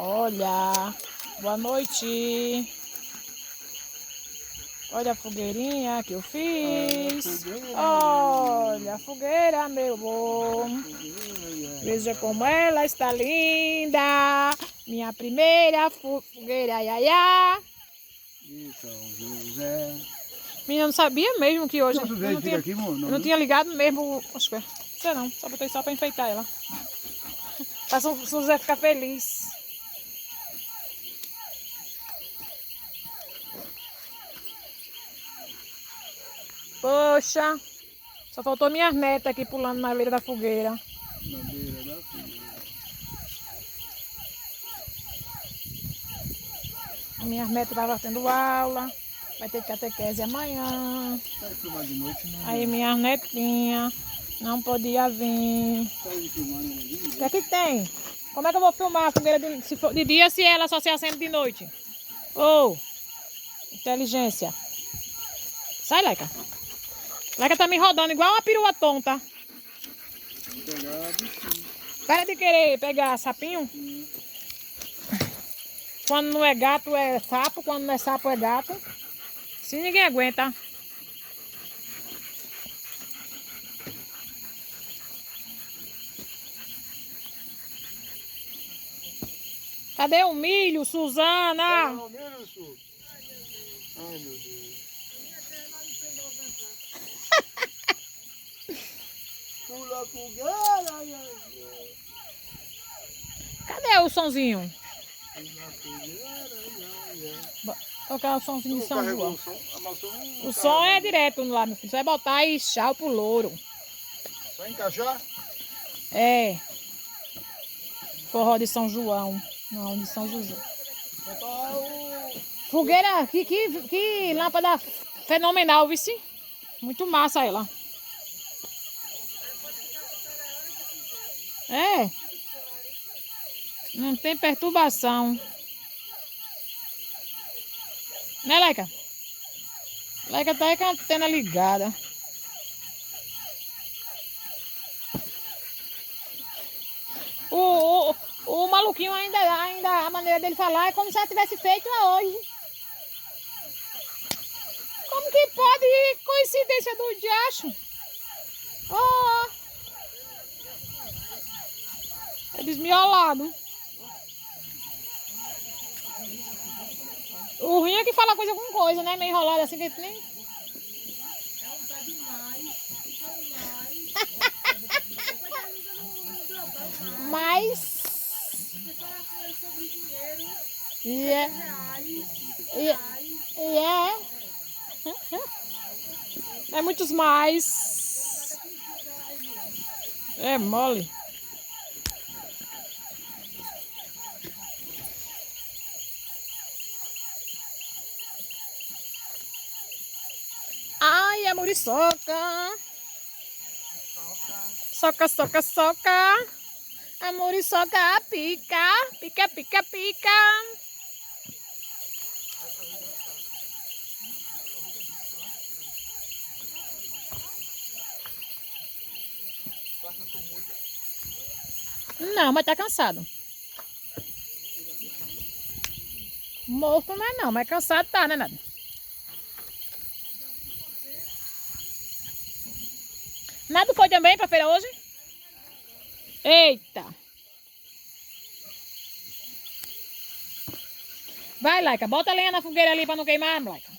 Olha, boa noite. Olha a fogueirinha que eu fiz. Olha a fogueira, meu bom. Veja como ela está linda. Minha primeira fogueira, iaiá. E São José. Menina, não sabia mesmo que hoje. São José, Eu aqui, eu não tinha ligado mesmo. Acho que não sei não. Só botei só para enfeitar ela. Para São José ficar feliz. Poxa, só faltou minhas netas aqui pulando na beira da fogueira. Na beira da fogueira. Minhas netas estavam tendo aula, vai ter catequese amanhã. Sai filmar de noite, né? Aí minhas netinhas não podia vir. Sai filmar no vídeo. O que é que tem? Como é que eu vou filmar a fogueira de dia se ela só se acende de noite? Ô, inteligência. Sai, Leca. Leca tá me rodando igual uma perua tonta. Vamos pegar bichinho. Para de querer pegar sapinho. Quando não é gato é sapo, quando não é sapo é gato. Se ninguém aguenta. Cadê o milho, Suzana? Não, meu Sul. Ai, meu Deus. Pula fogueira, ai, ai. Cadê o sonzinho? Pula fogueira, ai, ai. Tocar o sonzinho de São Carregou João. o som, amassou um. O som é direto lá, meu filho. Você vai botar e tchau pro louro. Só encaixar? É. Forró de São João. Não, de São José. Botar o. Fogueira, que lâmpada fenomenal, vice. Muito massa ela. É. Não tem perturbação. Né, Leca? Leca tá aí com a antena ligada. O maluquinho ainda, a maneira dele falar é como se ela tivesse feito hoje. Como que pode coincidência do diacho? Oh, é desmiolado. O ruim é que fala coisa com coisa, né? Meio enrolado assim que nem. É um pé demais. Mas. E é. E é. É muitos mais. É mole. Ai, a muriçoca. Soca, soca, soca. A muriçoca pica. Pica, pica, pica. Não, mas tá cansado. Morto não é não, mas cansado tá, né, nada? Nada foi também pra feira hoje? Eita! Vai, Laica, bota a lenha na fogueira ali pra não queimar, Laica.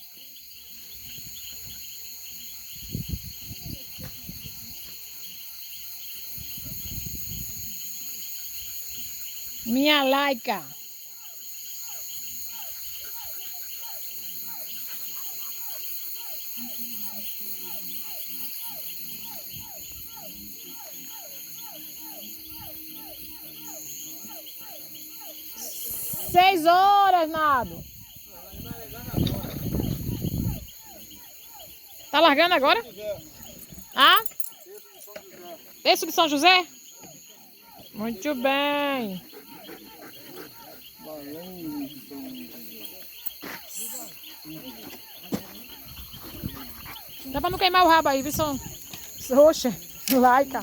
Minha Laica. Seis horas, Nado. Tá largando agora? Ah? Terço de São José? Muito bem. Dá pra não queimar o rabo aí, viu, São? Oxe, Laica.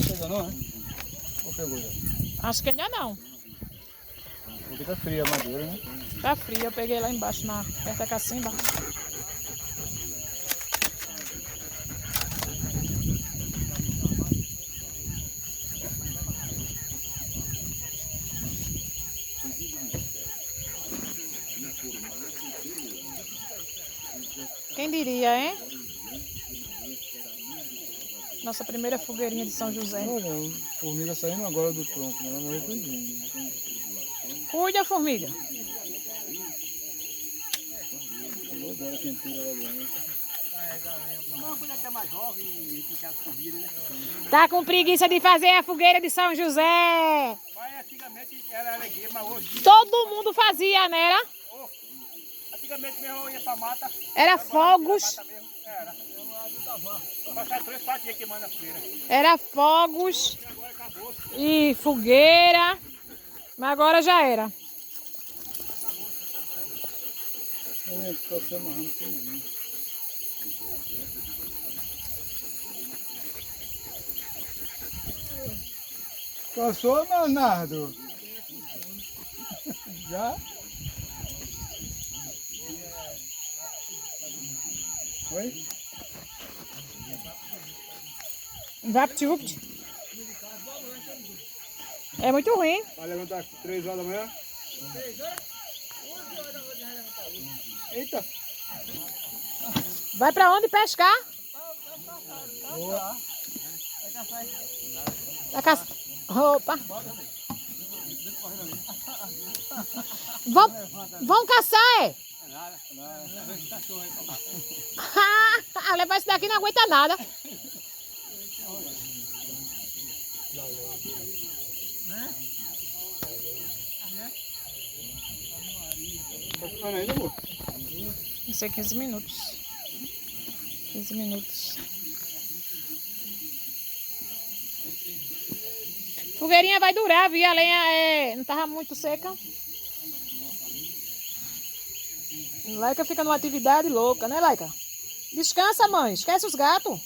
Pegou não, né? Ou pegou já? Acho que ainda não. Porque tá fria a madeira, né? Tá frio, eu peguei lá embaixo, perto da cacimba. Quem diria, hein? Nossa primeira fogueirinha de São José. Olha, formiga saindo agora do tronco, mas ela morreu todinha. Cuida, formiga. Agora quem tira lá dentro. Tá com preguiça de fazer a fogueira de São José. Mas antigamente era alegria, mas hoje... Todo mundo fazia, né? Era? Antigamente mesmo eu ia pra mata. Era fogos. Era. Passar 3, 4 dias queimando a fogueira. Era fogos Agora acabou. e fogueira. Mas agora já era. Olha, tá se amarrando tudinho. Passou, Leonardo? Já? Oi? Vapt-vupt. É muito ruim. Vai levantar 3 horas da manhã? Eita! Vai pra onde pescar? Boa. Vai caçar. Opa. Vão caçar, é? Levar esse daqui não aguenta nada. Tá ficando ainda, amor? Isso é 15 minutos. 15 minutos. Fogueirinha vai durar, viu? A lenha não tava muito seca. Laica fica numa atividade louca, né, Laica? Descansa, mãe. Esquece os gatos.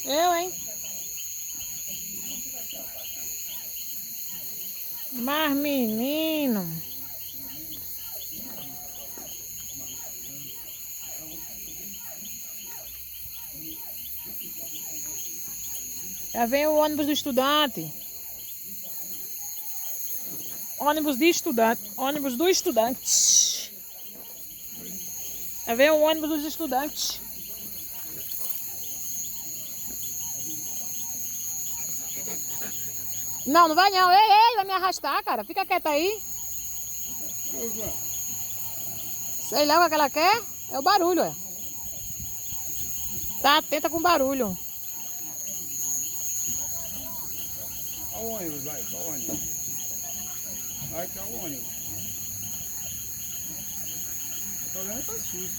Eu, hein? Mas, menino. Já vem o ônibus do estudante. Ônibus de estudante. Ônibus do estudante. Já vem o ônibus dos estudantes. Não, não vai não. Ei, ei, vai me arrastar, cara. Fica quieta aí. Sei lá o que ela quer. É o barulho, é. Tá atenta com o barulho. Olha o ônibus, vai, olha o ônibus. Vai que é o ônibus. Eu tô olhando, tá sujo.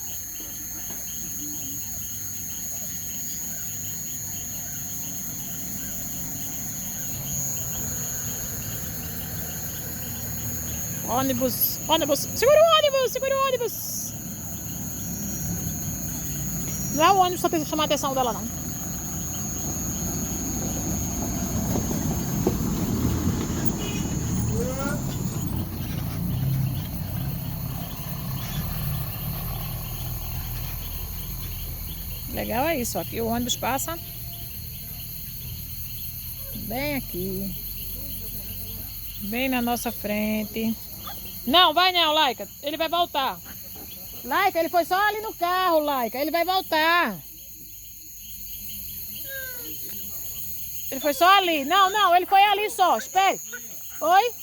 Ônibus, ônibus. Segura o ônibus, segura o ônibus. Não é o ônibus só tem que chamar a atenção dela, não. Legal é isso, aqui o ônibus passa bem aqui, bem na nossa frente. Não, vai não, Laica, ele vai voltar. Laica, ele foi só ali no carro, Laica, ele vai voltar. Ele foi só ali, não, não, ele foi ali só, espere. Oi?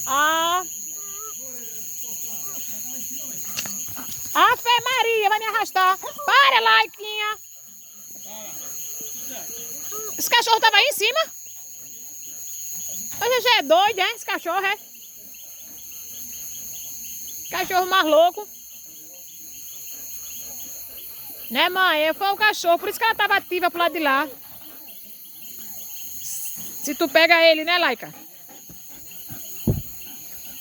Ah... Fé Maria, vai me arrastar. Para, Laiquinha. Esse cachorro tava aí em cima? Você já é doido, hein? Esse cachorro, é? Cachorro mais louco. Né, mãe? Foi o cachorro, por isso que ela tava ativa pro lado de lá. Se tu pega ele, né, Laica?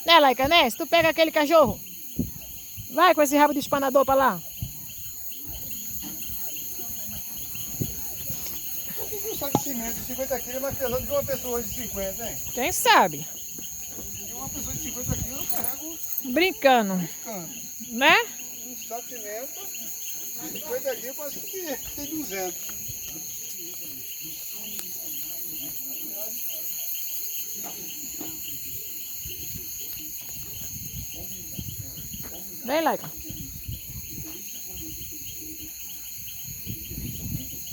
Né, Laica, né? Se tu pega aquele cachorro. Vai com esse rabo de espanador pra lá. cimento de 50 quilos é mais pesado que uma pessoa de 50, hein? Quem sabe? E uma pessoa de 50 quilos eu carrego Brincando, cano. né? Um saco de cimento, 50 quilos parece que tem 200. Vem, Laica.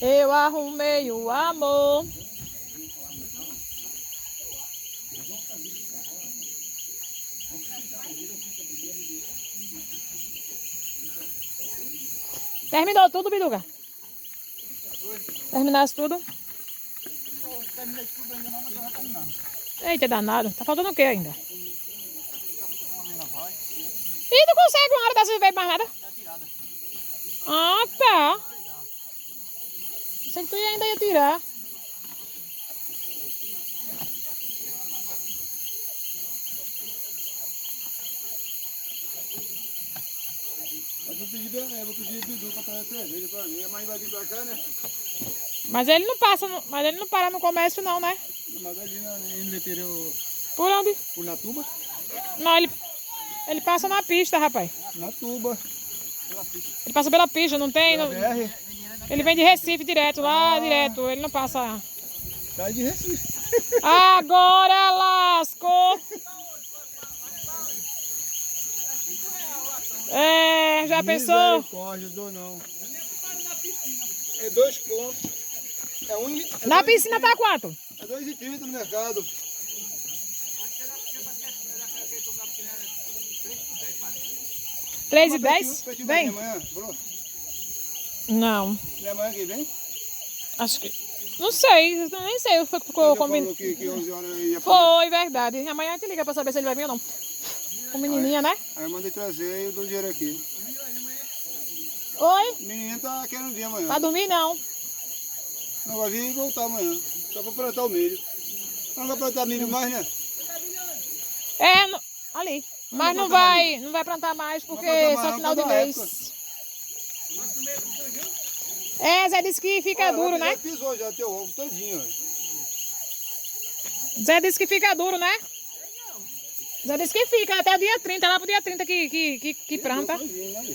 Eu arrumei o amor. Terminou tudo, Biduca? Terminasse tudo? Terminei tudo ainda não, mas eu já terminando. Eita, danado. Tá faltando o que ainda? E tu consegue uma hora dessas vezes mais nada? Tá tirada. Ah, tá. Pensei que tu ainda ia tirar. Mas vou pedir Bidu pra trazer cerveja pra mim. A mãe vai vir pra cá, né? Mas ele não passa, mas ele não para no comércio não, né? Mas ali no interior, Por onde? por Natuba. Não, ele passa na pista, rapaz. Natuba. Ele passa pela pista, não tem? Pela Não, BR. ele vem de Recife direto, lá direto. Ele não passa. Sai de Recife. Agora lascou. É, já pensou? Misericórdia, dou não. É 2 contos. É um, é Na 2,30. piscina tá quanto? É 2,30 no mercado. 3,10? Vem Vem? amanhã, pronto. Não, Não é amanhã que vem? acho que... Não sei, eu nem sei. Foi que ficou Você combinado. falou que 11 horas eu ia Foi, verdade. Amanhã a gente liga pra saber se ele vai vir ou não. Com menininha, né? Aí eu mandei trazer e eu dou dinheiro aqui. Oi? O menininho tá querendo vir amanhã. Pra dormir, não. Não vai vir e voltar amanhã. Só pra plantar o milho. Não vai plantar milho mais, né? É, ali. Mas não vai plantar mais porque Não vai plantar mais, só não, final de toda mês. É, Zé disse que fica duro, né? Já pisou já teu ovo todinho. Ó. Zé disse que fica duro, né? Zé disse que fica até o dia 30, lá pro dia 30 que planta. Todinho, né?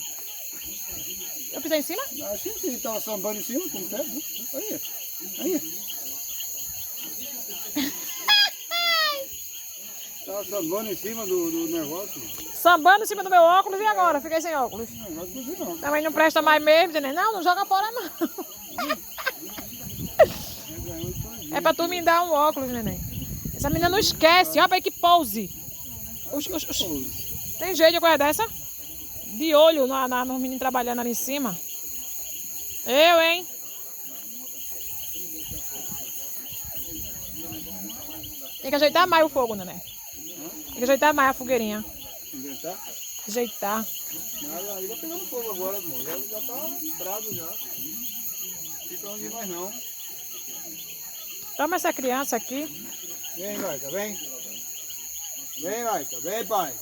Eu pisei em cima? Acho que sim, tava sambando em cima, com o pé. Né? Aí. Aí. Tava sambando em cima do negócio. Sambando em cima do meu óculos e agora? Fiquei sem óculos. Não vai cozer não. Também não presta mais mesmo, entendeu? Não joga fora não. É pra tu me dar um óculos, neném. Essa menina não esquece, olha pra aí que pose. Tem jeito de coisa dessa? De olho nos meninos trabalhando ali em cima. Eu, hein? Tem que ajeitar mais o fogo, neném. Tem que ajeitar mais a fogueirinha. Inventar? Ajeitar. Nada, aí vai pegando fogo agora, amor. Já tá bravo já. Não fica onde mais não. Toma essa criança aqui. Vem, Laika, vem. Vem, Laika, vem, pai.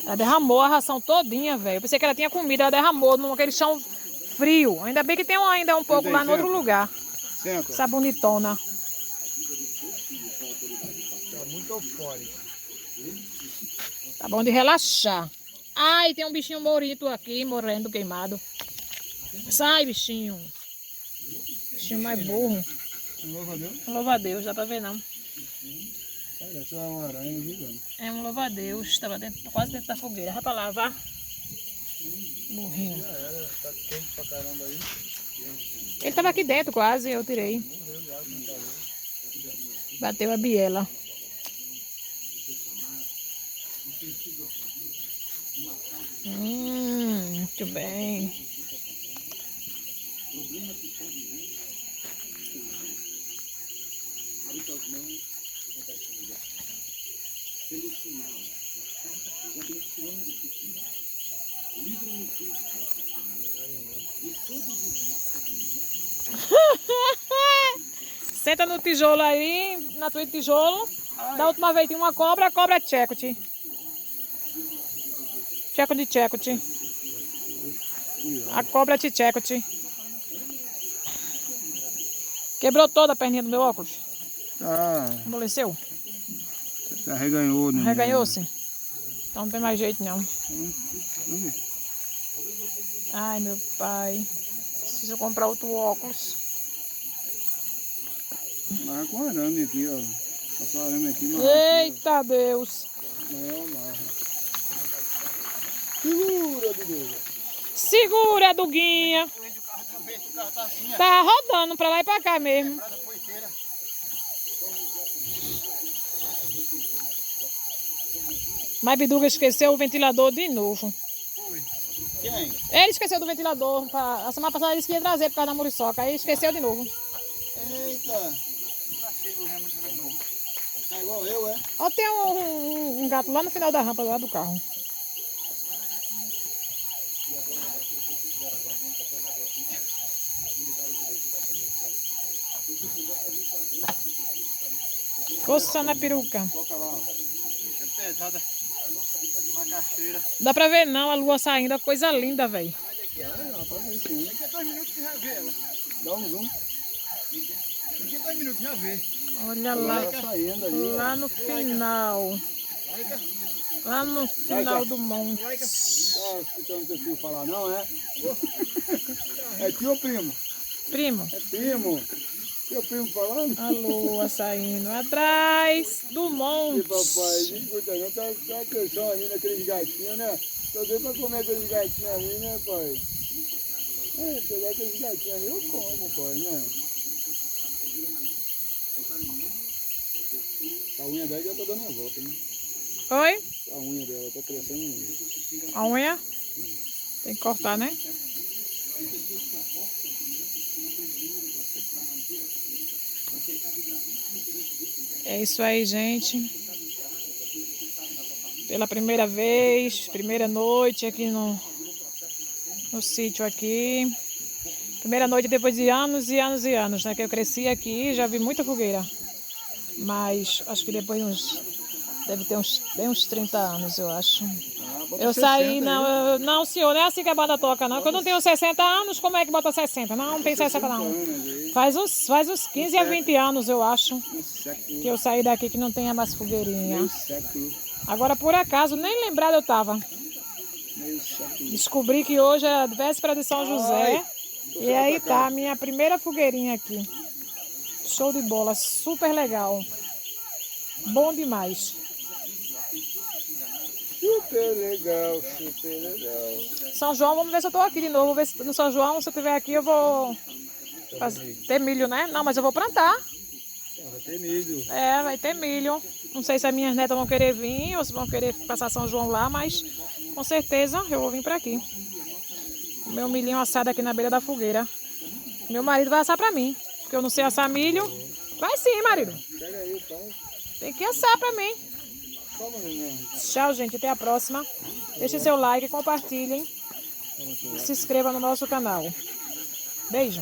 Ela derramou a ração todinha, velho. Eu pensei que ela tinha comida, ela derramou naquele chão frio. Ainda bem que tem ainda um pouco lá no outro lugar. Senta. Essa bonitona. Tá muito eufórico. Tá bom de relaxar. Ai, tem um bichinho morito aqui, morrendo, queimado. Sai, bichinho. Bichinho mais burro. Louva a Deus. Louva a Deus, dá pra ver não. Olha só uma aranha gigante. É um louva a Deus. Tava quase dentro da fogueira. Vai pra lá, vá. Burrinho. Já era, tá quente pra caramba aí. Ele tava aqui dentro quase, eu tirei. Bateu a biela. Muito bem. Senta no tijolo aí, na tua tijolo. Da última vez tinha uma cobra, a cobra é tchecote. Tcheco de tchecote. A cobra é tchecote. Quebrou toda a perninha do meu óculos? Tá. Amoleceu? Tá reganhou, né? Reganhou-se? Então não tem mais jeito, não. Ai, meu pai. Preciso comprar outro óculos. Mas com arame aqui, ó. Passou arame aqui, mas... Eita, Deus. Segura, Dudu. Segura, Duguinha. Tá rodando pra lá e pra cá mesmo. Mas Biduga esqueceu o ventilador de novo. Quem? Ele esqueceu do ventilador. A semana passada ele disse que ia trazer por causa da muriçoca. Aí esqueceu de novo. Eita. Tá igual eu, é? Ó, tem um gato lá no final da rampa lá do carro. Força na peruca. Toca lá, ó. Isso é pesada. Na caixeira. Dá pra ver não, a lua saindo, a coisa linda, velho. Daqui a 2 minutos que já vê ela. Dá um zoom. Daqui a 2 minutos já vê. Olha lá, Saindo ali, lá no final. Lá no final do monte. Tá escutando teu filho falar, não é? É tio ou primo? Primo, É primo. Teu primo falando? a lua saindo atrás do E monte. papai, escuta, não tá atenção ali naqueles gatinhos, né? Tô doido pra comer aqueles gatinhos ali, né, pai? É, pegar aqueles gatinhos ali eu como, pai, né? A unha dela já tá dando a volta, né? Oi? A unha dela tá crescendo. A unha? Tem que cortar, né? É isso aí, gente. Pela primeira vez, primeira noite aqui no sítio aqui. Primeira noite depois de anos e anos e anos, né? Que eu cresci aqui, já vi muita fogueira. Mas acho que depois deve ter uns 30 anos, eu acho. Eu saí, não, senhor, não é assim que a banda toca, não. Quando eu não tenho 60 anos, como é que bota 60? Não tem 60 não. Faz uns 15 a 20 anos, eu acho, que eu saí daqui que não tenha mais fogueirinha. Agora, por acaso, nem lembrado eu tava. Descobri que hoje é a véspera de São José. E aí tá a minha primeira fogueirinha aqui. Show de bola, super legal. Bom demais. Super legal, super legal. São João, vamos ver se eu tô aqui de novo. Vou ver se no São João, se eu estiver aqui, eu vou ter milho, né? Não, mas eu vou plantar. Vai ter milho. É, vai ter milho. Não sei se as minhas netas vão querer vir ou se vão querer passar São João lá, mas com certeza eu vou vir pra aqui. Comer um milhinho assado aqui na beira da fogueira. Meu marido vai assar pra mim, porque eu não sei assar milho. Vai sim, marido. Pega aí, pai. Tem que assar pra mim. Toma, neném. Tchau, gente. Até a próxima. Deixe seu like, compartilhem. E se inscreva no nosso canal. Beijo.